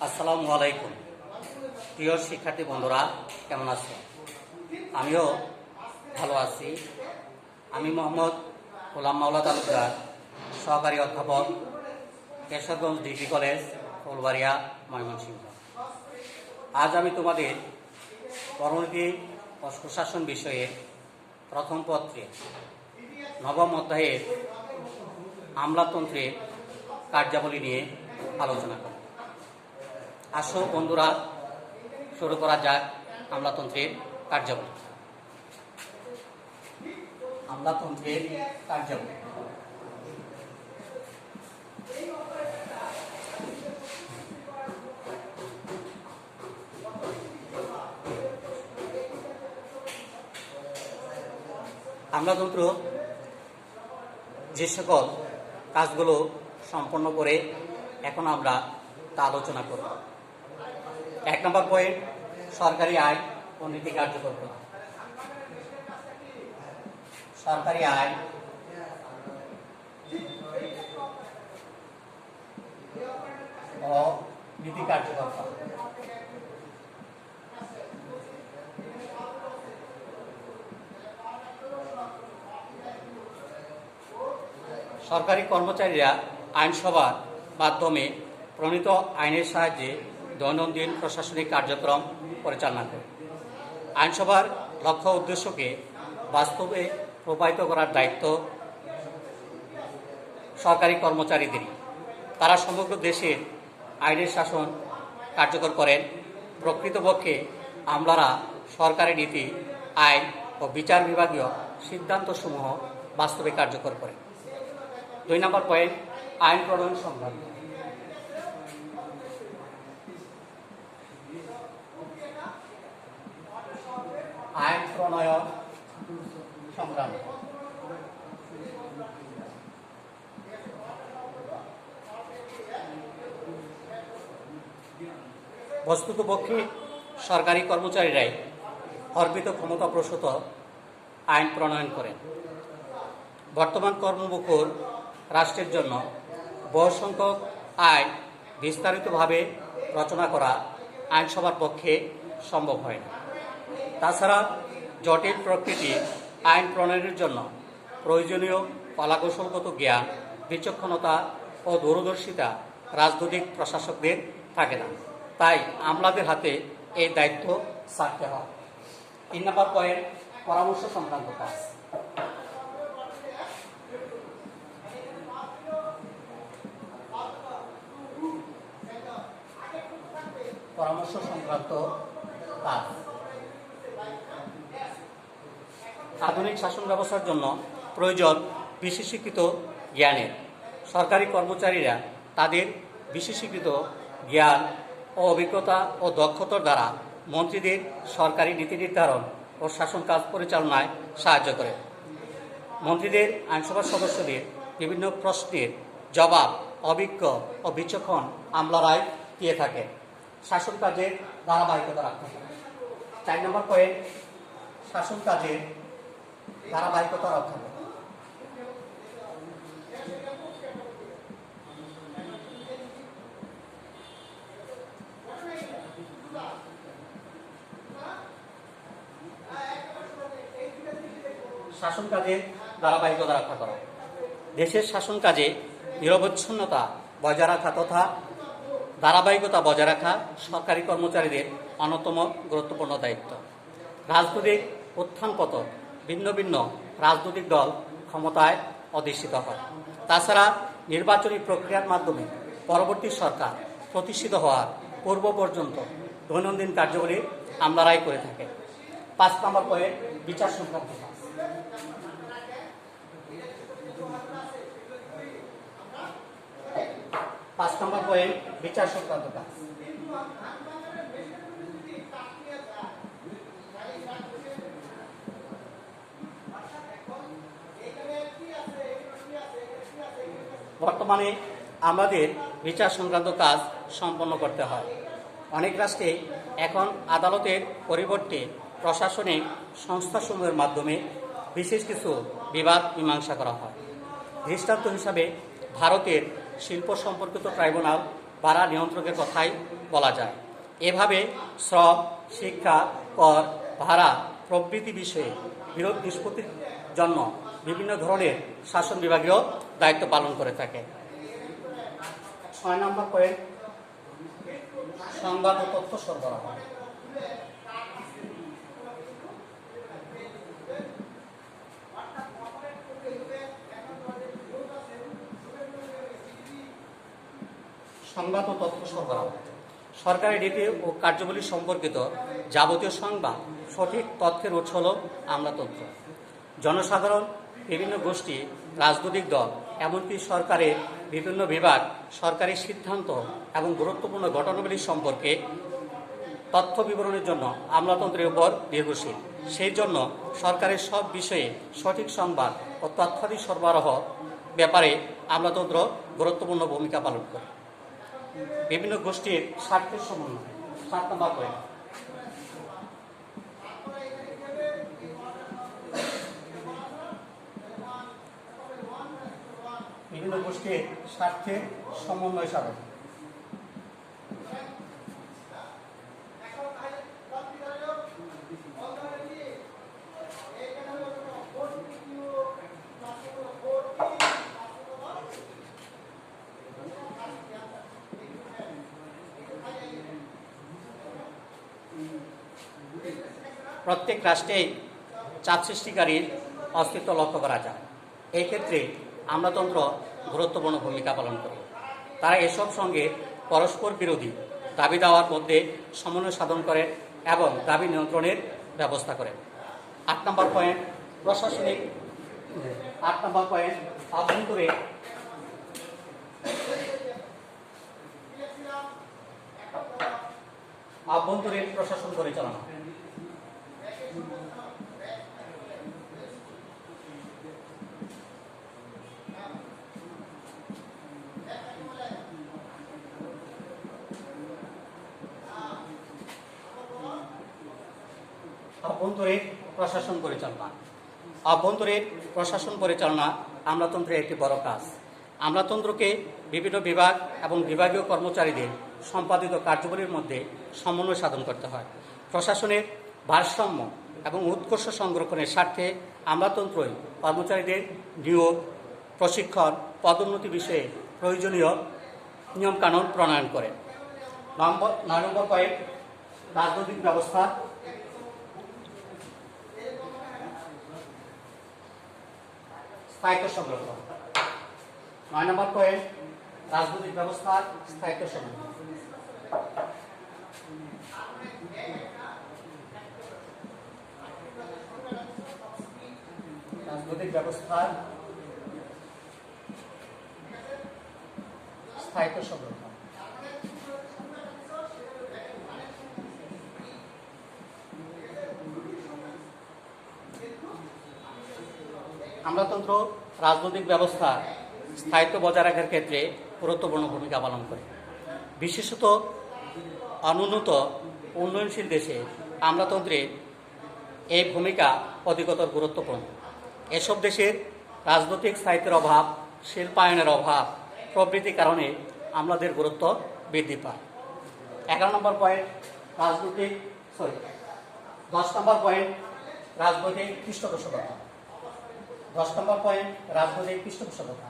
আসসালামু আলাইকুম। প্রিয় শিক্ষার্থী বন্ধুরা, কেমন আছো? আমিও ভালো আছি। আমি মোহাম্মদ গোলাম মাওলা তালুকদার, সহকারী অধ্যাপক, কেশরগঞ্জ ডিগ্রি কলেজ, ফুলবাড়িয়া, ময়মনসিংহ। আজ আমি তোমাদের কর্মনীতি ও সুশাসন বিষয়ে প্রথম পত্রে নবম অধ্যায়ের আমলাতন্ত্রের কার্যাবলী নিয়ে আলোচনা করব। আসো বন্ধুরা, শুরু করা যাক আমলাতন্ত্রের কার্যাবলী। আমলাতন্ত্রের কার্যাবলী। আমলাতন্ত্র যে সকল কাজগুলো সম্পন্ন করে এখন আমরা তা আলোচনা করব। 1 নম্বর পয়েন্ট, সরকারি আইন ও নীতি কার্যকর করা। সরকারি আইন ও নীতি কার্যকর করা। সরকারি কর্মচারীরা আইনসভার মাধ্যমে প্রণীত আইনের সাহায্যে দৈনন্দিন প্রশাসনিক কার্যক্রম পরিচালনা করে। আইনসভার লক্ষ্য উদ্দেশ্যকে বাস্তবে রূপায়িত করার দায়িত্ব সরকারি কর্মচারীদেরই। তারা সমগ্র দেশের আইনের শাসন কার্যকর করেন। প্রকৃতপক্ষে আমলারা সরকারি নীতি, আইন ও বিচার বিভাগীয় সিদ্ধান্তসমূহ বাস্তবে কার্যকর করেন। 2 নম্বর পয়েন্ট, আইন প্রণয়ন সংক্রান্ত। আইন প্রণয়ন সংক্রান্ত। বস্তুতপক্ষে সরকারি কর্মচারীরাই অর্পিত ক্ষমতাপ্রসূত আইন প্রণয়ন করেন। বর্তমান কর্মমুখর রাষ্ট্রের জন্য বহু সংখ্যক আইন বিস্তারিতভাবে রচনা করা আইনসভার পক্ষে সম্ভব হয় না। তাছাড়া জটিল প্রকৃতির আইন প্রণয়নের জন্য প্রয়োজনীয় কলাকৌশলগত জ্ঞান, বিচক্ষণতা ও দূরদর্শিতা রাজনৈতিক প্রশাসকদের থাকে না। তাই আমলাদের হাতে এই দায়িত্ব ছাড়তে হয়। 3 নম্বর পয়েন্ট, পরামর্শ সংক্রান্ত কাজ। পরামর্শ সংক্রান্ত কাজ। আধুনিক শাসন ব্যবস্থার জন্য প্রয়োজন বিশেষীকৃত জ্ঞানের। সরকারি কর্মচারীরা তাদের বিশেষীকৃত জ্ঞান ও অভিজ্ঞতা ও দক্ষতার দ্বারা মন্ত্রীদের সরকারি নীতি নির্ধারণ ও শাসন কাজ পরিচালনায় সাহায্য করে। মন্ত্রীদের আইনসভার সদস্যদের বিভিন্ন প্রশ্নের জবাব অভিজ্ঞ ও বিচক্ষণ আমলারাই দিয়ে থাকে। শাসন কাজের ধারাবাহিকতা রাখতে হবে। 4 নম্বর পয়েন্ট, শাসন কাজের ধারাবাহিকতা রক্ষা করা। শাসন কাজের ধারাবাহিকতা রক্ষা করা। দেশের শাসন কাজে নিরবচ্ছিন্নতা বজায় রাখা তথা ধারাবাহিকতা বজায় রাখা সরকারি কর্মচারীদের অন্যতম গুরুত্বপূর্ণ দায়িত্ব। রাজনৈতিক উত্থান পতন ভিন্ন ভিন্ন রাজনৈতিক দল ক্ষমতায় অধিষ্ঠিত হয়। তাছাড়া নির্বাচনী প্রক্রিয়ার মাধ্যমে পরবর্তী সরকার প্রতিষ্ঠিত হওয়ার পূর্ব পর্যন্ত দৈনন্দিন কার্যবলী আমলারাই করে থাকে। 5 নম্বর পয়েন্ট, বিচার সংক্রান্ত কাজ। বিচার সংক্রান্ত কাজ। বর্তমানে আমাদের বিচার সংক্রান্ত কাজ সম্পন্ন করতে হয়। অনেক রাষ্ট্রে এখন আদালতের পরিবর্তে প্রশাসনিক সংস্থাসমূহের মাধ্যমে বিশেষ কিছু বিবাদ মীমাংসা করা হয়। দৃষ্টান্ত হিসাবে ভারতের শিল্প সম্পর্কিত ট্রাইব্যুনাল ভাড়া নিয়ন্ত্রকের কথাই বলা যায়। এভাবে শ্রম, শিক্ষা, কর, ভাড়া প্রভৃতি বিষয়ে বিরোধ নিষ্পত্তির জন্য বিভিন্ন ধরনের শাসন বিভাগীয় দায়িত্ব পালন করে থাকে। 6 নম্বর পয়েন্ট, সংবাদ ও তথ্য সরবরাহ। সংবাদ ও তথ্য সরবরাহ সরকারি নীতি ও কার্যাবলী সম্পর্কিত যাবতীয় সংবাদ সঠিক তথ্যের উৎস হল আমলাতন্ত্র। জনসাধারণ, বিভিন্ন গোষ্ঠী, রাজনৈতিক দল, এমনকি সরকারের বিভিন্ন বিভাগ সরকারি সিদ্ধান্ত এবং গুরুত্বপূর্ণ ঘটনাবলী সম্পর্কে তথ্য বিবরণের জন্য আমলাতন্ত্রের উপর নির্ভরশীল। সেই জন্য সরকারের সব বিষয়ে সঠিক সংবাদ ও তথ্যাদি সরবরাহ ব্যাপারে আমলাতন্ত্র গুরুত্বপূর্ণ ভূমিকা পালন করে। বিভিন্ন গোষ্ঠীর স্বার্থের সমন্বয়। 7 নম্বর পয়েন্ট, বিভিন্ন গোষ্ঠীর স্বার্থের সমন্বয় সাধন। প্রত্যেক রাষ্ট্রেই চাপ সৃষ্টিকারীর অস্তিত্ব লক্ষ্য করা যায়। এই ক্ষেত্রে আমলাতন্ত্র গুরুত্বপূর্ণ ভূমিকা পালন করে। তারা এসব সঙ্গে পরস্পর বিরোধী দাবি দাওয়ার মধ্যে সমন্বয় সাধন করে এবং দাবি নিয়ন্ত্রণের ব্যবস্থা করে। 8 নম্বর পয়েন্ট, প্রশাসনিক। 8 নম্বর পয়েন্ট, আভ্যন্তরীণ প্রশাসন পরিচালনা। অভ্যন্তরীণ প্রশাসন পরিচালনা। অভ্যন্তরীণ প্রশাসন পরিচালনা আমলাতন্ত্রের একটি বড় কাজ। আমলাতন্ত্রকে বিভিন্ন বিভাগ এবং বিভাগীয় কর্মচারীদের সম্পাদিত কার্যাবলীর মধ্যে সমন্বয় সাধন করতে হয়। প্রশাসনের ভারসাম্য এবং উৎকর্ষ সংরক্ষণের স্বার্থে আমলাতন্ত্রই কর্মচারীদের নিয়োগ, প্রশিক্ষণ, পদোন্নতি বিষয়ে প্রয়োজনীয় নিয়মকানুন প্রণয়ন করে। 9 নম্বর পয়েন্ট, রাজনৈতিক ব্যবস্থা। স্থায়িত্ব সংরক্ষণ। 9 নম্বর পয়েন্ট, রাজনৈতিক ব্যবস্থার স্থায়িত্ব সংরক্ষণ। রাজনৈতিক ব্যবস্থার স্থায়িত্ব সংরক্ষণ। আমলাতন্ত্র রাজনৈতিক ব্যবস্থা স্থায়িত্ব বজায় রাখার ক্ষেত্রে গুরুত্বপূর্ণ ভূমিকা পালন করে। বিশেষত অনুন্নত উন্নয়নশীল দেশে আমলাতন্ত্রের এই ভূমিকা অধিকতর গুরুত্বপূর্ণ। এসব দেশের রাজনৈতিক স্থায়িত্বের অভাব, শিল্পায়নের অভাব প্রভৃতির কারণে আমলাদের গুরুত্ব বৃদ্ধি পায়। 11 নম্বর পয়েন্ট, 10 নম্বর পয়েন্ট, রাজনৈতিক পৃষ্ঠপোষকতা। 10 নম্বর পয়েন্ট, রাজনৈতিক পৃষ্ঠপোষকতা।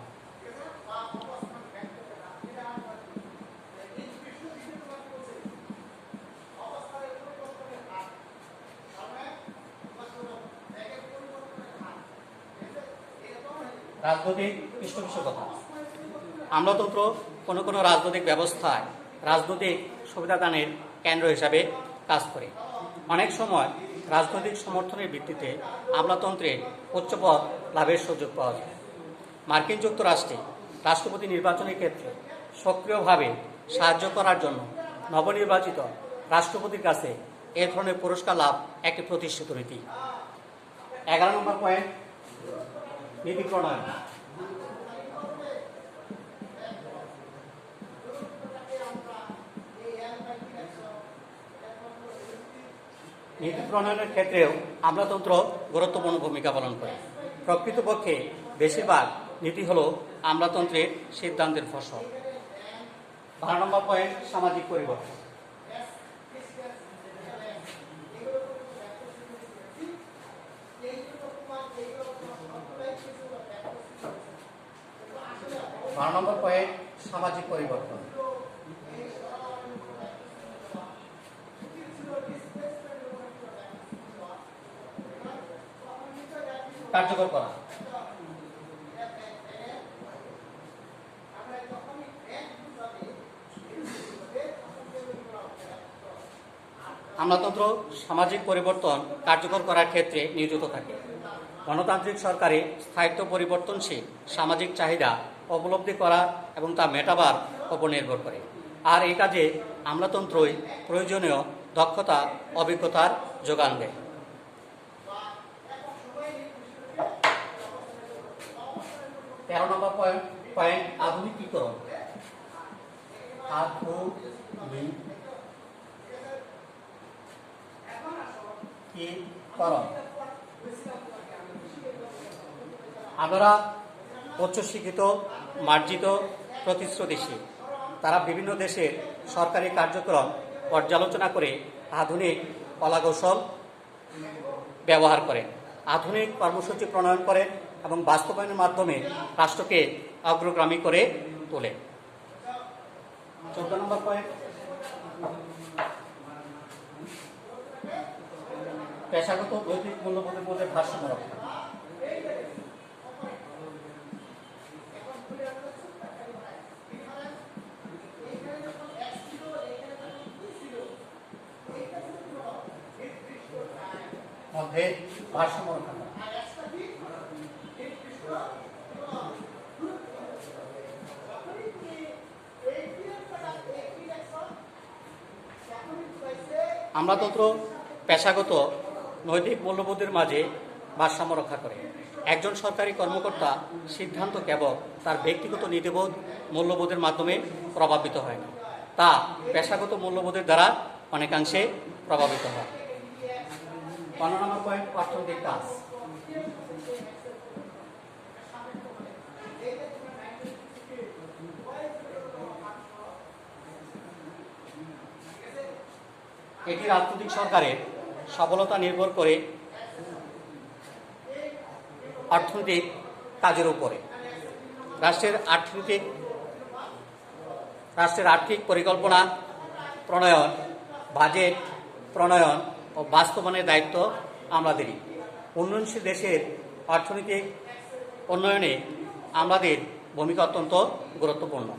রাজনৈতিক পৃষ্ঠপোষকতা। আমলাতন্ত্র কোনো কোনো রাজনৈতিক ব্যবস্থায় রাজনৈতিক সুবিধাদানের কেন্দ্র হিসাবে কাজ করে। অনেক সময় রাজনৈতিক সমর্থনের ভিত্তিতে আমলাতন্ত্রের উচ্চপদ লাভের সুযোগ পাওয়া যায়। মার্কিন যুক্তরাষ্ট্রে রাষ্ট্রপতি নির্বাচনের ক্ষেত্রে সক্রিয়ভাবে সাহায্য করার জন্য নবনির্বাচিত রাষ্ট্রপতির কাছে এ ধরনের পুরস্কার লাভ একটি প্রতিষ্ঠিত রীতি। 11 নম্বর পয়েন্ট, নীতি প্রণয়ন। নীতি প্রণয়নের ক্ষেত্রেও আমলাতন্ত্র গুরুত্বপূর্ণ ভূমিকা পালন করে। প্রকৃতপক্ষে বেশিরভাগ নীতি হল আমলাতন্ত্রের সিদ্ধান্তের ফসল। 12 নম্বর পয়েন্ট সামাজিক পরিবর্তন। নম্বর পয়েন্ট সামাজিক পরিবর্তন। কার্যকর করা। আমলাতন্ত্র সামাজিক পরিবর্তন কার্যকর করার ক্ষেত্রে নিয়োজিত থাকে। গণতান্ত্রিক সরকারে স্থায়িত্ব পরিবর্তনশীল সামাজিক চাহিদা উপলব্ধি করা এবং তা মেটাবার উপর নির্ভর করে। আর এই কাজে আমলাতন্ত্রই প্রয়োজনীয় দক্ষতা অভিজ্ঞতার যোগান দেয়। 13 নম্বর পয়েন্ট আধুনিকীকরণ। আমরা উচ্চশিক্ষিত, মার্জিত, প্রতিশ্রুতিশীল। তারা বিভিন্ন দেশের সরকারি কার্যক্রম পর্যালোচনা করে আধুনিক কলাকৌশল ব্যবহার করেন, আধুনিক কর্মসূচি প্রণয়ন করেন এবং বাস্তবায়নের মাধ্যমে রাষ্ট্রকে অগ্রগামী করে তোলে। 14 নম্বর পয়েন্ট পেশাগত নৈতিক মূল্যবোধের মধ্যে ভারসাম্য রক্ষা। মধ্যে ভারসাম্য রক্ষা। আমলাতন্ত্র পেশাগত নৈতিক মূল্যবোধের মাঝে ভারসাম্য রক্ষা করে। একজন সরকারি কর্মকর্তা সিদ্ধান্ত কেবল তার ব্যক্তিগত নীতিবোধ মূল্যবোধের মাধ্যমে প্রভাবিত হয় না, তা পেশাগত মূল্যবোধের দ্বারা অনেকাংশে প্রভাবিত হয়। 15 নম্বর পয়েন্ট অর্থনৈতিক কাজ। এটি রাজনৈতিক সরকারের সফলতা নির্ভর করে অর্থনৈতিক কাজের উপরে। রাষ্ট্রের আর্থিক পরিকল্পনা প্রণয়ন, বাজেট প্রণয়ন ও বাস্তবায়নের দায়িত্ব আমাদেরই। উন্নয়নশীল দেশের অর্থনৈতিক উন্নয়নে আমাদের ভূমিকা অত্যন্ত গুরুত্বপূর্ণ।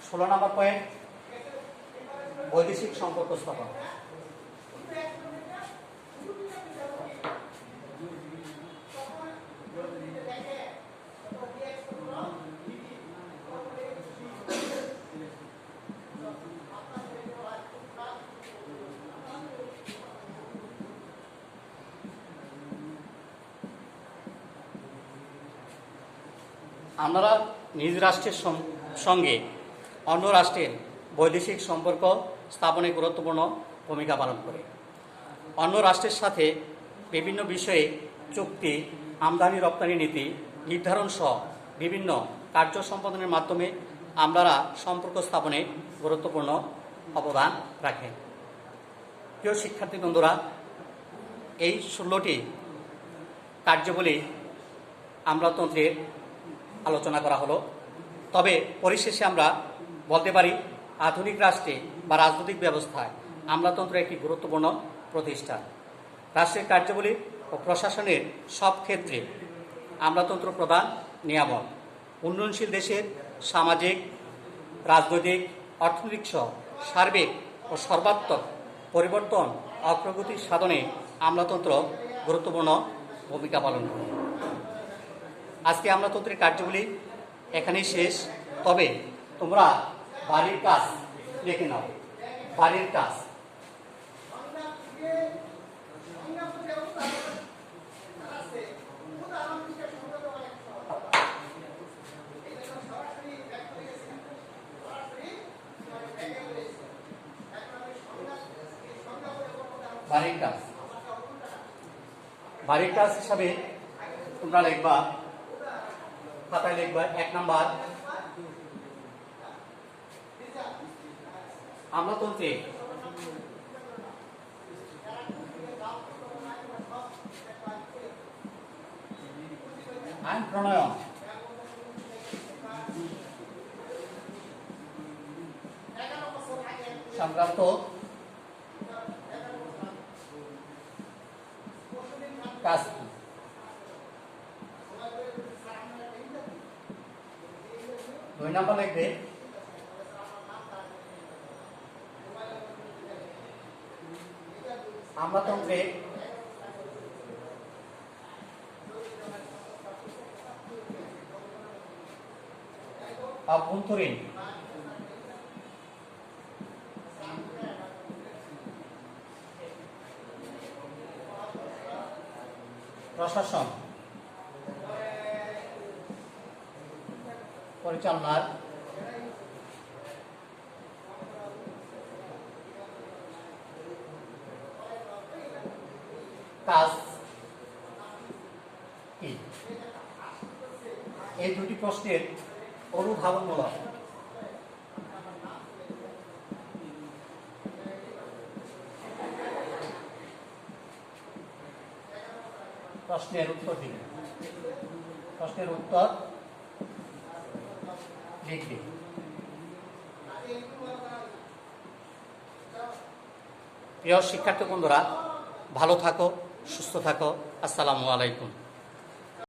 16 নম্বর পয়েন্ট বৈদেশিক সম্পর্ক স্থাপন। আমরা নিজ রাষ্ট্রের সঙ্গে অন্য রাষ্ট্রের বৈদেশিক সম্পর্ক স্থাপনে গুরুত্বপূর্ণ ভূমিকা পালন করে। অন্য রাষ্ট্রের সাথে বিভিন্ন বিষয়ে চুক্তি, আমদানি রপ্তানি নীতি নির্ধারণ সহ বিভিন্ন কার্য সম্পাদনের মাধ্যমে আমরা সম্পর্ক স্থাপনে গুরুত্বপূর্ণ অবদান রাখেন। প্রিয় শিক্ষার্থী বন্ধুরা, এই 16টি কার্যাবলী আমলাতন্ত্রের আলোচনা করা হলো। তবে পরিশেষে আমরা বলতে পারি, আধুনিক রাষ্ট্রে বা রাজনৈতিক ব্যবস্থায় আমলাতন্ত্র একটি গুরুত্বপূর্ণ প্রতিষ্ঠান। রাষ্ট্রের কার্যাবলী ও প্রশাসনের সব ক্ষেত্রে আমলাতন্ত্র প্রধান নিয়ামক। উন্নয়নশীল দেশের সামাজিক, রাজনৈতিক, অর্থনৈতিক সহ সার্বিক ও সর্বাত্মক পরিবর্তন অগ্রগতি সাধনে আমলাতন্ত্র গুরুত্বপূর্ণ ভূমিকা পালন করে। আজকে আমলাতন্ত্রের কার্যগুলি এখানেই শেষ। তবে তোমরা বাড়ির কাজ লিখে নাও। বাড়ির কাজ বাড়ির কাজ হিসাবে তোমরা লিখবা, খাতায় লিখবা 1 নাম্বার আমলাতন্ত্রে আইন প্রণয়ন সংক্রান্ত কাজ কি? দুই নম্বর লিখবে আমলাতন্ত্রে অভ্যন্তরীণ প্রশাসন পরিচালনার কাজ কি? এই দুটি প্রশ্নের অনুধাবনমূলক প্রশ্নের উত্তর দিন। প্রশ্নের উত্তর লিখবে। প্রিয় শিক্ষার্থী বন্ধুরা, ভালো থাকো, সুস্থ থাকো। আসসালামু আলাইকুম।